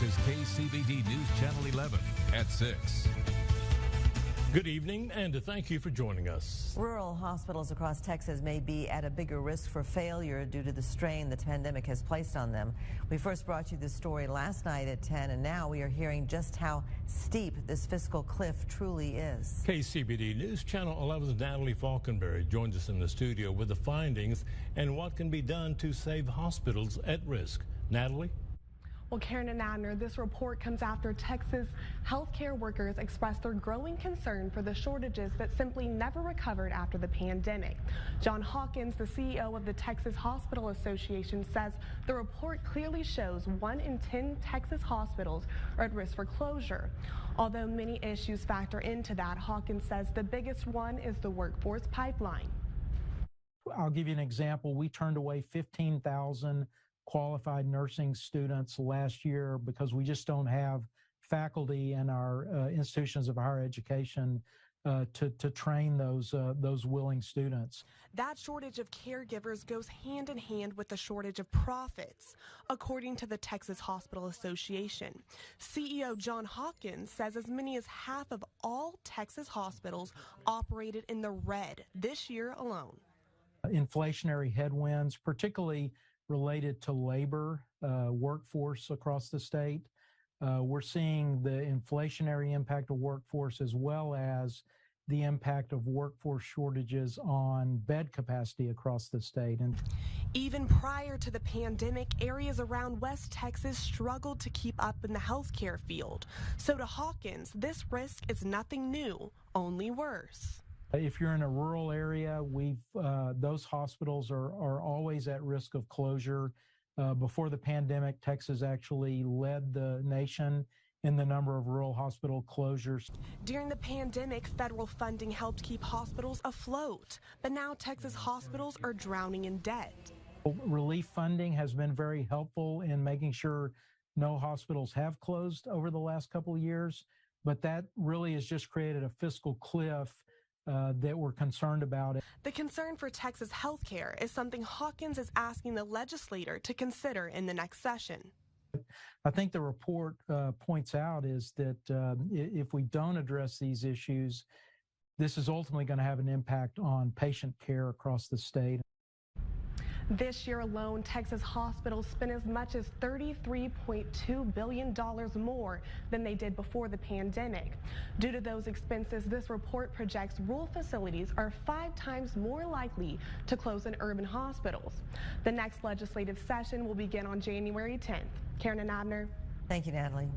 This is KCBD News Channel 11 at 6. Good evening, and thank you for joining us. Rural hospitals across Texas may be at a bigger risk for failure due to the strain the pandemic has placed on them. We first brought you this story last night at 10, and now we are hearing just how steep this fiscal cliff truly is. KCBD News Channel 11's Natalie Falkenberry joins us in the studio with the findings and what can be done to save hospitals at risk. Natalie? Well, Karen and Abner, this report comes after Texas healthcare workers expressed their growing concern for the shortages that simply never recovered after the pandemic. John Hawkins, the CEO of the Texas Hospital Association, says the report clearly shows 1 in 10 Texas hospitals are at risk for closure. Although many issues factor into that, Hawkins says the biggest one is the workforce pipeline. I'll give you an example. We turned away 15,000 qualified nursing students last year because we just don't have faculty in our institutions of higher education to train those willing students. That shortage of caregivers goes hand in hand with the shortage of profits, according to the Texas Hospital Association. CEO John Hawkins says as many as half of all Texas hospitals operated in the red this year alone. Inflationary headwinds, particularly related to labor workforce across the state. We're seeing the inflationary impact of workforce as well as the impact of workforce shortages on bed capacity across the state. And even prior to the pandemic, areas around West Texas struggled to keep up in the healthcare field. So to Hawkins, this risk is nothing new, only worse. If you're in a rural area, those hospitals are always at risk of closure. Before the pandemic, Texas actually led the nation in the number of rural hospital closures. During the pandemic, federal funding helped keep hospitals afloat, but now Texas hospitals are drowning in debt. Relief funding has been very helpful in making sure no hospitals have closed over the last couple of years, but that really has just created a fiscal cliff that we're concerned about. The concern for Texas healthcare is something Hawkins is asking the legislator to consider in the next session. I think the report points out is that if we don't address these issues, this is ultimately going to have an impact on patient care across the state. This year alone, Texas hospitals spent as much as $33.2 billion more than they did before the pandemic. Due to those expenses, this report projects rural facilities are 5 times more likely to close than urban hospitals. The next legislative session will begin on January 10th. Karen and Abner. Thank you, Natalie.